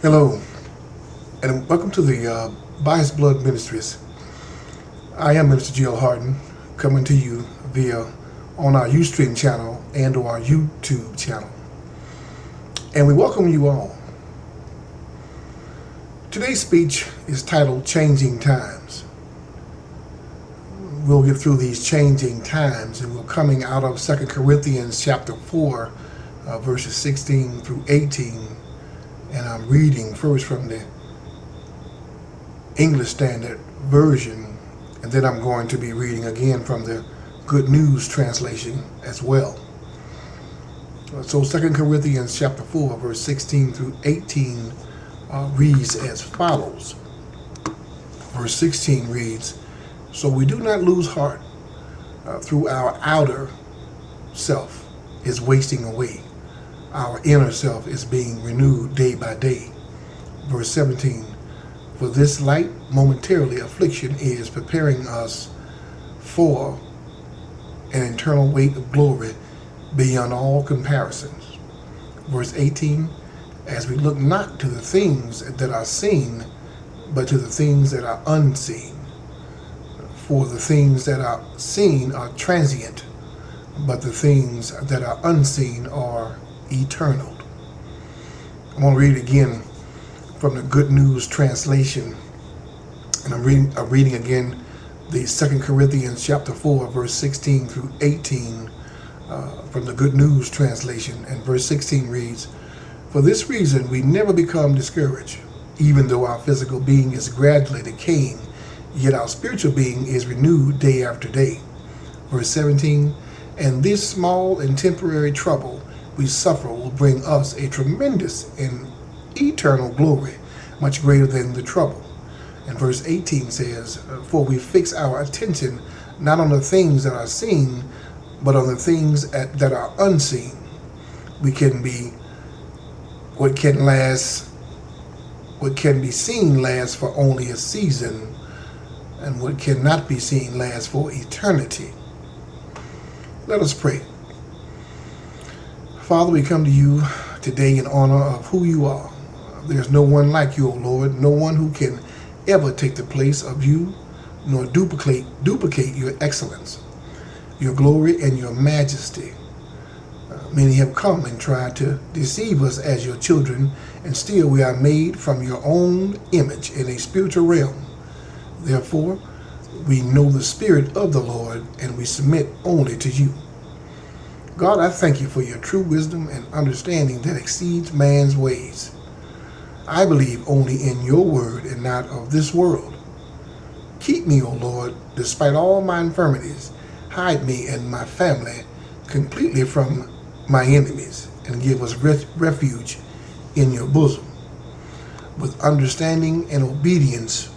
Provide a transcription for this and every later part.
Hello, and welcome to the By His Blood Ministries. I am Minister Jill Harden, coming to you via on our Ustream channel and or our YouTube channel. And we welcome you all. Today's speech is titled Changing Times. We'll get through these changing times, and we're coming out of 2 Corinthians chapter 4, verses 16 through 18. And I'm reading first from the English Standard Version, and then I'm going to be reading again from the Good News Translation as well. So 2 Corinthians chapter 4, verse 16 through 18 reads as follows. Verse 16 reads, "So we do not lose heart through our outer self is wasting away. Our inner self is being renewed day by day." Verse 17, "For this light momentarily affliction is preparing us for an eternal weight of glory beyond all comparisons." Verse 18, "As we look not to the things that are seen, but to the things that are unseen. For the things that are seen are transient, but the things that are unseen are eternal." I'm going to read again from the Good News Translation, and I'm reading again the 2 Corinthians chapter 4, verse 16 through 18 from the Good News Translation. And verse 16 reads, "For this reason we never become discouraged, even though our physical being is gradually decaying, yet our spiritual being is renewed day after day." Verse 17, "And this small and temporary trouble we suffer will bring us a tremendous and eternal glory, much greater than the trouble." And verse 18 says, "For we fix our attention not on the things that are seen, but on the things that are unseen. What can be seen lasts for only a season, and what cannot be seen lasts for eternity." Let us pray. Father, we come to you today in honor of who you are. There's no one like you, O Lord, no one who can ever take the place of you, nor duplicate your excellence, your glory, and your majesty. Many have come and tried to deceive us as your children, and still we are made from your own image in a spiritual realm. Therefore, we know the Spirit of the Lord, and we submit only to you. God, I thank you for your true wisdom and understanding that exceeds man's ways. I believe only in your word and not of this world. Keep me, O Lord, despite all my infirmities. Hide me and my family completely from my enemies, and give us refuge in your bosom. With understanding and obedience,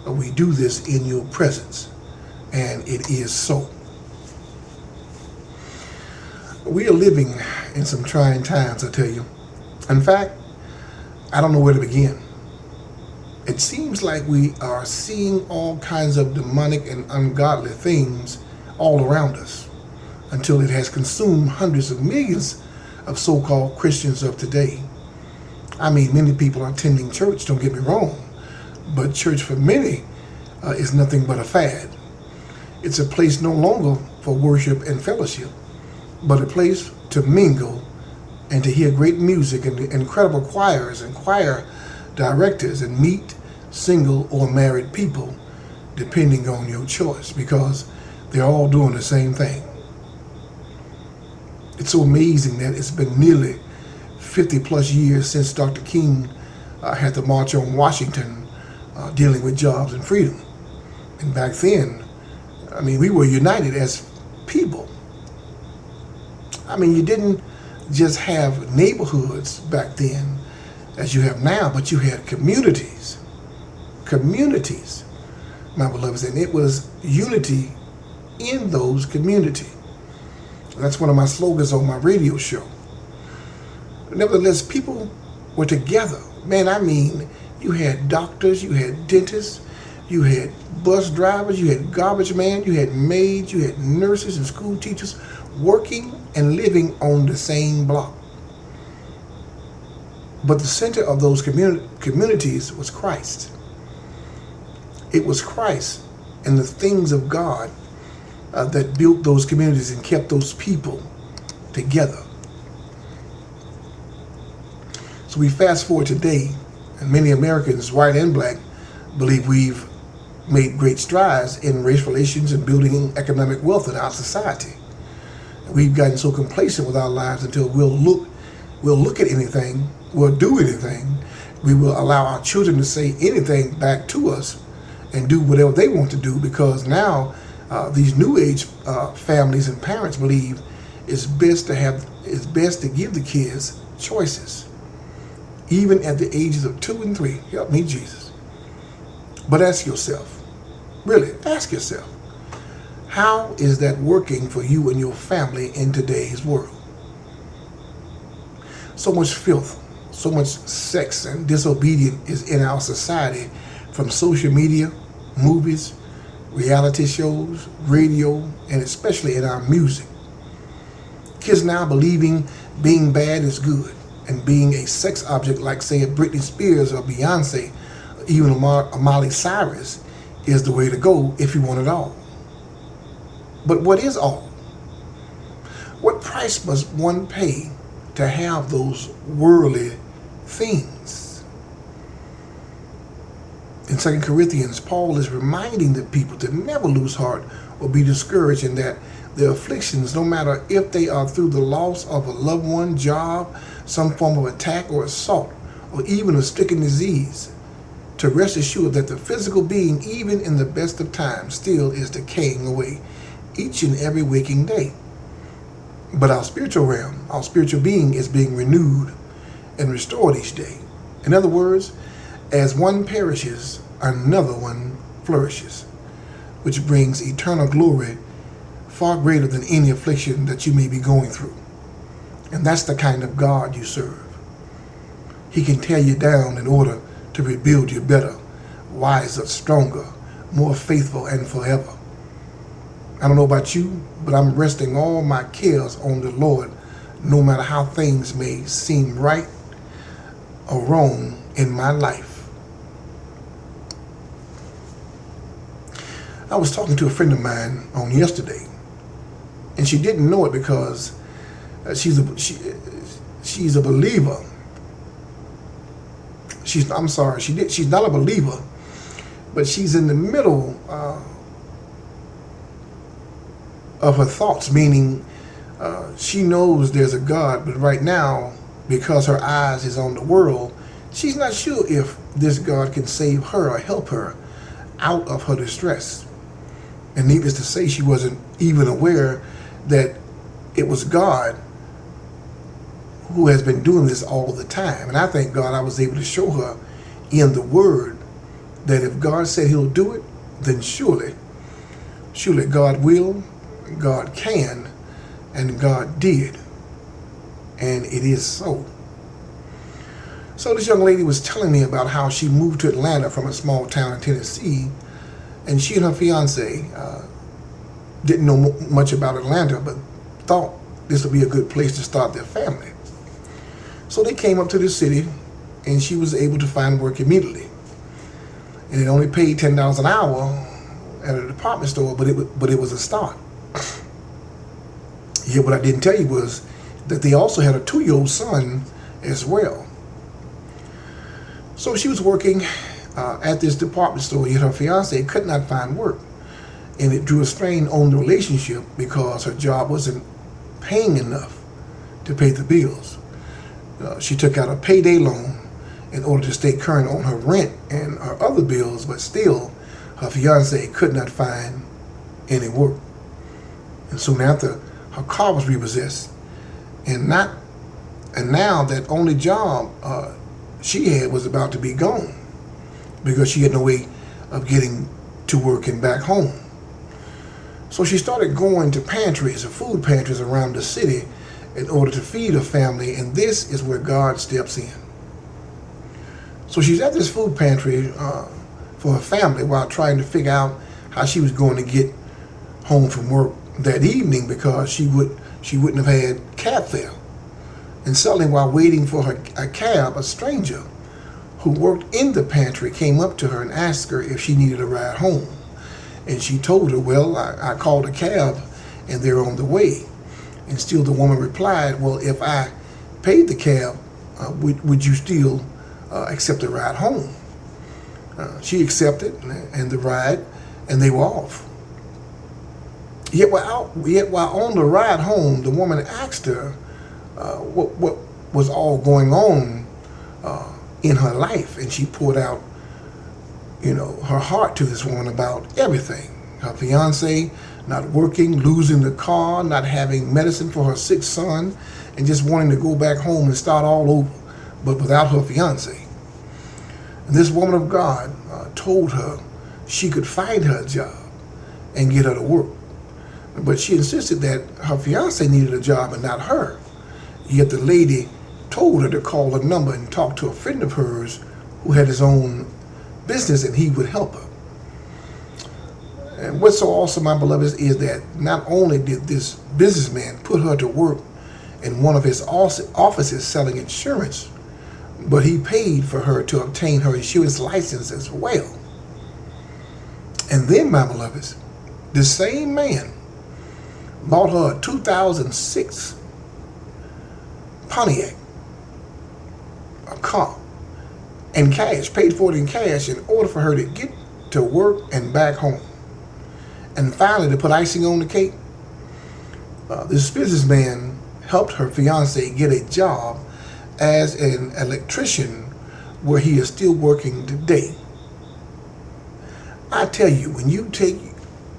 we do this in your presence, and it is so. We are living in some trying times, I tell you. In fact, I don't know where to begin. It seems like we are seeing all kinds of demonic and ungodly things all around us, until it has consumed hundreds of millions of so-called Christians of today. I mean, many people are attending church, don't get me wrong, but church for many is nothing but a fad. It's a place no longer for worship and fellowship, but a place to mingle and to hear great music and incredible choirs and choir directors, and meet single or married people, depending on your choice, because they're all doing the same thing. It's so amazing that it's been nearly 50 plus years since Dr. King had the March on Washington dealing with jobs and freedom. And back then, I mean, we were united as people. I mean, you didn't just have neighborhoods back then as you have now, but you had communities, my beloveds, and it was unity in those communities. That's one of my slogans on my radio show. Nevertheless, people were together. Man, I mean, you had doctors, you had dentists, you had bus drivers, you had garbage man, you had maids, you had nurses and school teachers working and living on the same block. But the center of those communities was Christ. It was Christ and the things of God that built those communities and kept those people together. So we fast forward today, and many Americans, white and black, believe we've made great strides in race relations and building economic wealth in our society. We've gotten so complacent with our lives until we'll look at anything, we'll do anything, we will allow our children to say anything back to us and do whatever they want to do, because now these new age families and parents believe it's best to give the kids choices, even at the ages of 2 and 3. Help me, Jesus. But ask yourself, really, ask yourself, how is that working for you and your family in today's world? So much filth, so much sex and disobedience is in our society, from social media, movies, reality shows, radio, and especially in our music. Kids now believing being bad is good, and being a sex object like, say, Britney Spears or Beyonce, or even Miley Cyrus, is the way to go if you want it all. But what is all? What price must one pay to have those worldly things? In 2 Corinthians, Paul is reminding the people to never lose heart or be discouraged, in that their afflictions, no matter if they are through the loss of a loved one, job, some form of attack or assault, or even a stricken disease, to rest assured that the physical being, even in the best of times, still is decaying away each and every waking day. But our spiritual realm, our spiritual being, is being renewed and restored each day. In other words, as one perishes, another one flourishes, which brings eternal glory far greater than any affliction that you may be going through. And that's the kind of God you serve. He can tear you down in order to rebuild you better, wiser, stronger, more faithful, and forever. I don't know about you, but I'm resting all my cares on the Lord, no matter how things may seem right or wrong in my life. I was talking to a friend of mine on yesterday, and she didn't know it because she's a believer. She's not a believer, but she's in the middle of her thoughts, meaning she knows there's a God, but right now, because her eyes is on the world, she's not sure if this God can save her or help her out of her distress. And needless to say, she wasn't even aware that it was God who has been doing this all the time. And I thank God I was able to show her in the Word that if God said He'll do it, then surely God will, God can, and God did. And it is so. So this young lady was telling me about how she moved to Atlanta from a small town in Tennessee, and she and her fiance didn't know much about Atlanta, but thought this would be a good place to start their family. So they came up to the city, and she was able to find work immediately. And it only paid $10 an hour at a department store, but it was a start. Yet what I didn't tell you was that they also had a 2-year-old son as well. So she was working at this department store, yet her fiance could not find work. And it drew a strain on the relationship because her job wasn't paying enough to pay the bills. She took out a payday loan in order to stay current on her rent and her other bills, but still her fiance could not find any work. And soon after, her car was repossessed. And now that only job she had was about to be gone because she had no way of getting to work and back home. So she started going to pantries or food pantries around the city in order to feed her family, and this is where God steps in. So she's at this food pantry for her family while trying to figure out how she was going to get home from work that evening because she wouldn't have had cab fare. And suddenly, while waiting for a cab, a stranger who worked in the pantry came up to her and asked her if she needed a ride home. And she told her, well, I called a cab and they're on the way. And still the woman replied, well, if I paid the cab, would you still accept the ride home? She accepted and the ride, and they were off. Yet while on the ride home, the woman asked her what was all going on in her life, and she poured out, her heart to this woman about everything. Her fiance not working, losing the car, not having medicine for her sick son, and just wanting to go back home and start all over, but without her fiance. And this woman of God told her she could find her a job and get her to work. But she insisted that her fiance needed a job and not her. Yet the lady told her to call a number and talk to a friend of hers who had his own business and he would help her. And what's so awesome, my beloveds, is that not only did this businessman put her to work in one of his offices selling insurance, but he paid for her to obtain her insurance license as well. And then, my beloveds, this same man bought her a 2006 Pontiac, a car, in cash, paid for it in cash in order for her to get to work and back home. And finally, to put icing on the cake, this businessman helped her fiance get a job as an electrician where he is still working today. I tell you, when you take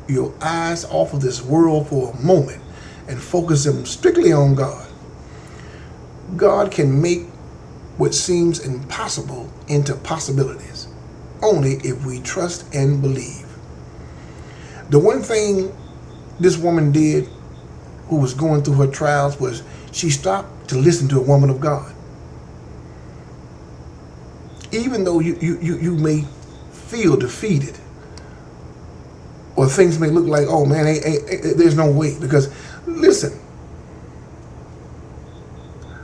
your eyes off of this world for a moment and focus them strictly on God, God can make what seems impossible into possibilities, only if we trust and believe. The one thing this woman did who was going through her trials was she stopped to listen to a woman of God. Even though you may feel defeated, or things may look like, oh man, there's no way. Because listen,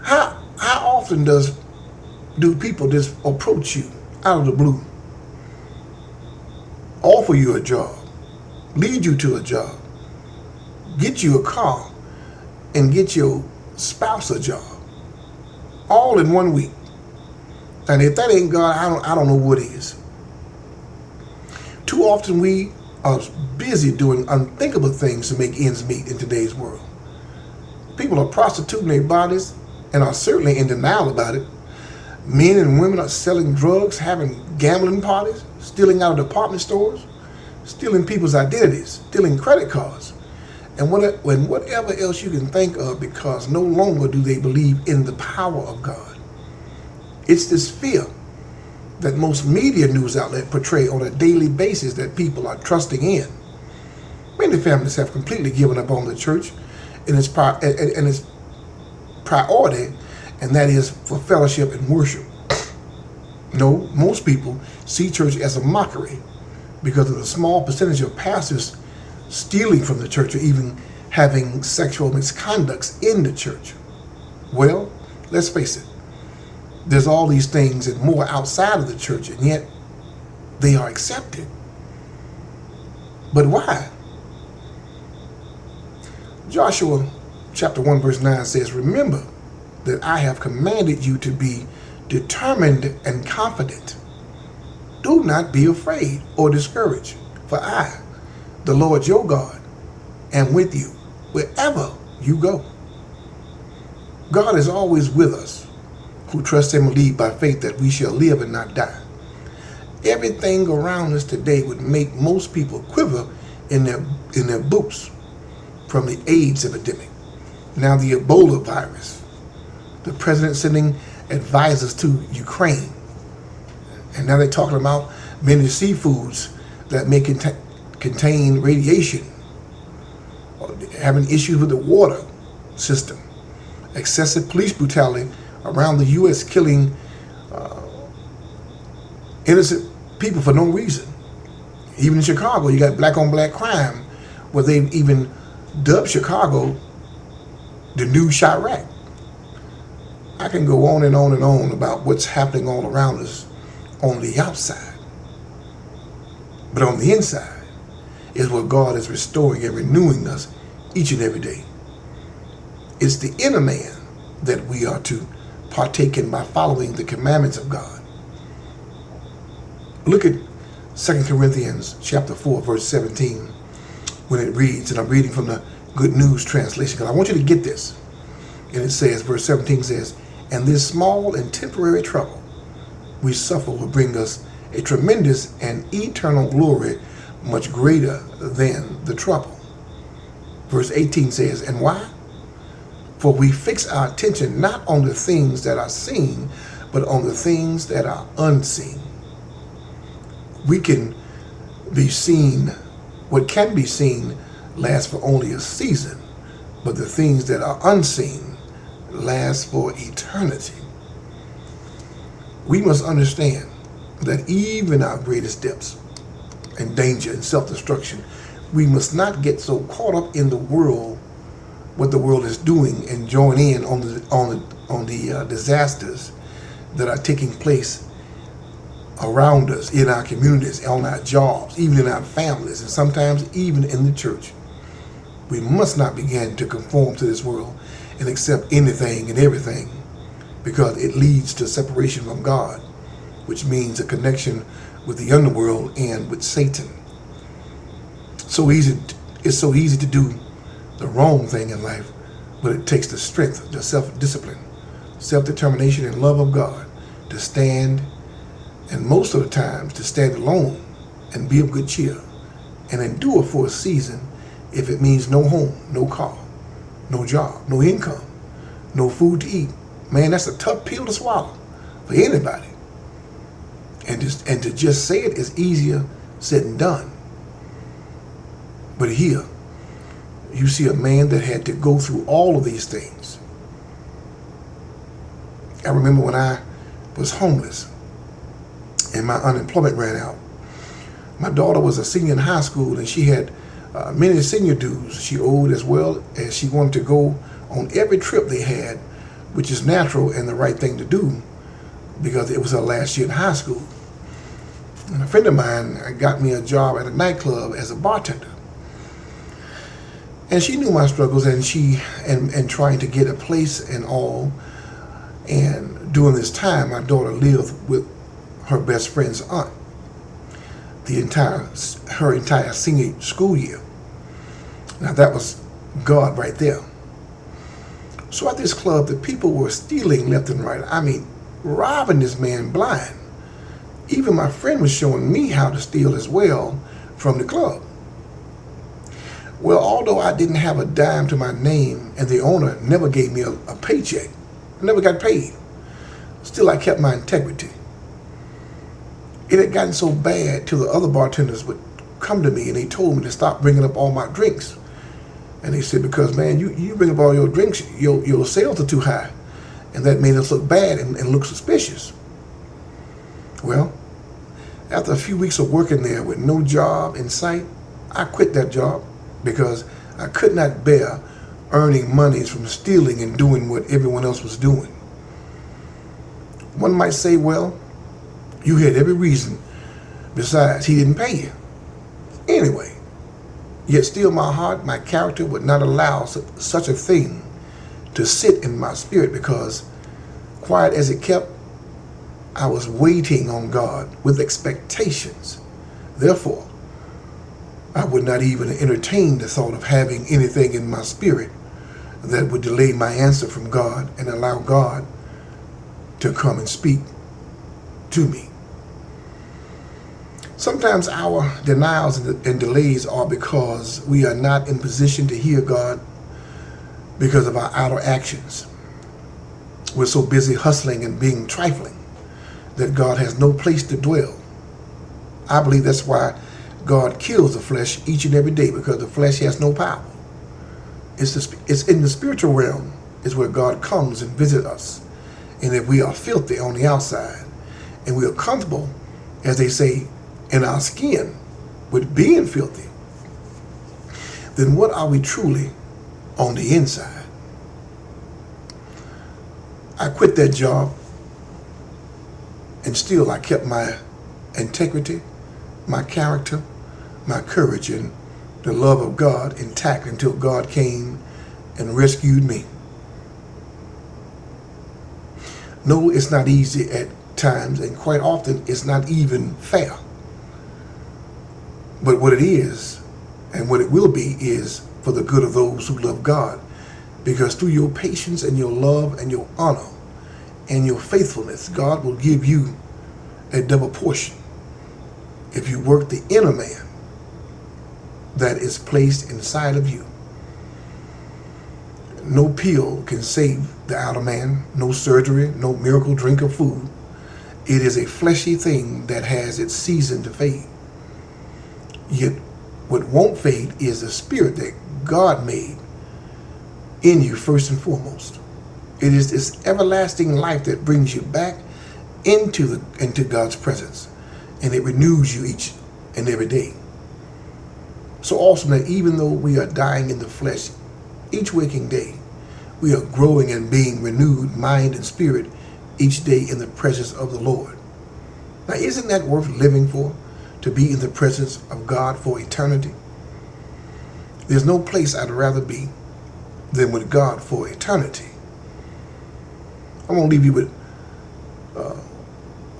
how often do people just approach you out of the blue, offer you a job, lead you to a job, get you a car, and get your spouse a job, all in 1 week? And if that ain't God, I don't know what is. Too often we are busy doing unthinkable things to make ends meet in today's world. People are prostituting their bodies and are certainly in denial about it. Men and women are selling drugs, having gambling parties, stealing out of department stores, stealing people's identities, stealing credit cards, and whatever else you can think of, because no longer do they believe in the power of God. It's this fear that most media news outlets portray on a daily basis that people are trusting in. Many families have completely given up on the church and its priority, and that is for fellowship and worship. No, most people see church as a mockery because of the small percentage of pastors stealing from the church or even having sexual misconducts in the church. Well, let's face it. There's all these things and more outside of the church, and yet they are accepted. But why? Joshua chapter 1 verse 9 says, remember that I have commanded you to be determined and confident. Do not be afraid or discouraged, for I, the Lord your God, am with you wherever you go. God is always with us, who trust him and believe by faith that we shall live and not die. Everything around us today would make most people quiver in their boots from the AIDS epidemic. Now the Ebola virus. The president sending advisors to Ukraine. And now they're talking about many seafoods that may contain radiation. Or having issues with the water system. Excessive police brutality around the U.S., killing innocent people for no reason. Even in Chicago, you got black on black crime, where they've even dubbed Chicago the new Chirac. I can go on and on and on about what's happening all around us on the outside. But on the inside is where God is restoring and renewing us each and every day. It's the inner man that we are to partake in by following the commandments of God. Look at 2 Corinthians chapter 4, verse 17, when it reads, and I'm reading from the Good News translation, because I want you to get this. And it says, verse 17 says, and this small and temporary trouble we suffer will bring us a tremendous and eternal glory much greater than the trouble. Verse 18 says, and why? For we fix our attention not on the things that are seen, but on the things that are unseen. We can be seen, what can be seen lasts for only a season, but the things that are unseen last for eternity. We must understand that even our greatest depths and danger and self-destruction, we must not get so caught up in the world, what the world is doing, and join in on the disasters that are taking place around us, in our communities, on our jobs, even in our families, and sometimes even in the church. We must not begin to conform to this world and accept anything and everything, because it leads to separation from God, which means a connection with the underworld and with Satan. It's so easy to do the wrong thing in life, but it takes the strength, the self-discipline, self-determination, and love of God to stand, and most of the times to stand alone and be of good cheer and endure for a season if it means no home, no car, no job, no income, no food to eat. Man, that's a tough pill to swallow for anybody. And to just say it is easier said than done. But here, you see a man that had to go through all of these things. I remember when I was homeless and my unemployment ran out. My daughter was a senior in high school, and she had many senior dues she owed, as well as she wanted to go on every trip they had, which is natural and the right thing to do because it was her last year in high school. And a friend of mine got me a job at a nightclub as a bartender. And she knew my struggles and trying to get a place and all. And during this time, my daughter lived with her best friend's aunt her entire senior school year. Now that was God right there. So at this club, the people were stealing left and right. I mean, robbing this man blind. Even my friend was showing me how to steal as well from the club. Well, although I didn't have a dime to my name and the owner never gave me a paycheck, I never got paid, still I kept my integrity. It had gotten so bad till the other bartenders would come to me and they told me to stop bringing up all my drinks. And they said, because man, you bring up all your drinks, your sales are too high. And that made us look bad and look suspicious. Well, after a few weeks of working there with no job in sight, I quit that job because I could not bear earning monies from stealing and doing what everyone else was doing. One might say, well, you had every reason. Besides, he didn't pay you. Anyway, yet still my heart, my character would not allow such a thing to sit in my spirit, because quiet as it kept, I was waiting on God with expectations. Therefore, I would not even entertain the thought of having anything in my spirit that would delay my answer from God and allow God to come and speak to me. Sometimes our denials and delays are because we are not in position to hear God because of our outer actions. We're so busy hustling and being trifling that God has no place to dwell. I believe that's why God kills the flesh each and every day, because the flesh has no power. It's in the spiritual realm is where God comes and visits us. And if we are filthy on the outside and we are comfortable, as they say, in our skin with being filthy, then what are we truly on the inside? I quit that job, and still I kept my integrity, my character, my courage, and the love of God intact until God came and rescued me. No, it's not easy at times, and quite often it's not even fair. But what it is, and what it will be, is for the good of those who love God. Because through your patience and your love and your honor and your faithfulness, God will give you a double portion if you work the inner man that is placed inside of you. No pill can save the outer man, no surgery, no miracle drink or food. It is a fleshy thing that has its season to fade. Yet what won't fade is the spirit that God made in you first and foremost. It is this everlasting life that brings you back into God's presence, and it renews you each and every day. So awesome that even though we are dying in the flesh each waking day, we are growing and being renewed mind and spirit each day in the presence of the Lord. Now, isn't that worth living for? To be in the presence of God for eternity? There's no place I'd rather be than with God for eternity. I'm going to leave you with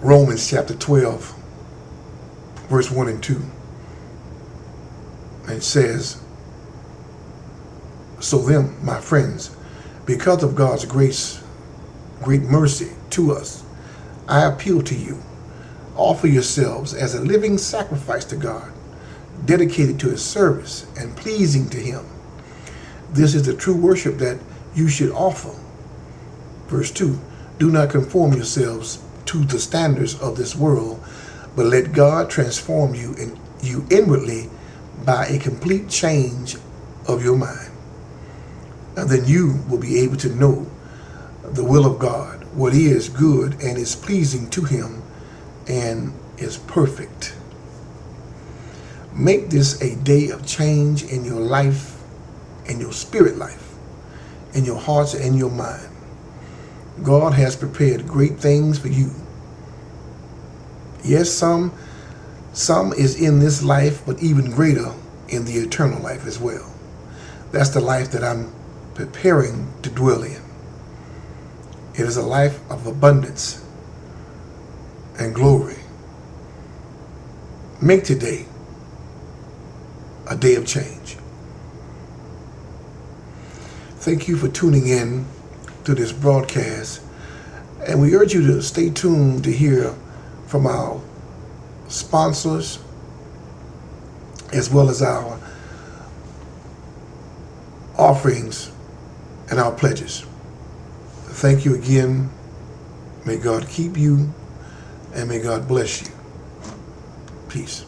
Romans chapter 12, verse 1 and 2. And it says, "So then, my friends, because of God's grace, great mercy to us, I appeal to you, offer yourselves as a living sacrifice to God, dedicated to His service and pleasing to Him. This is the true worship that you should offer." Verse 2, "Do not conform yourselves to the standards of this world, but let God transform you inwardly by a complete change of your mind. And then you will be able to know the will of God, what is good and is pleasing to Him and is perfect." Make this a day of change in your life, in your spirit life, in your hearts and your mind. God has prepared great things for you. Yes, some is in this life, but even greater in the eternal life as well. That's the life that I'm preparing to dwell in. It is a life of abundance and glory. Make today a day of change. Thank you for tuning in to this broadcast, and we urge you to stay tuned to hear from our sponsors as well as our offerings and our pledges. Thank you again. May God keep you and may God bless you. Peace.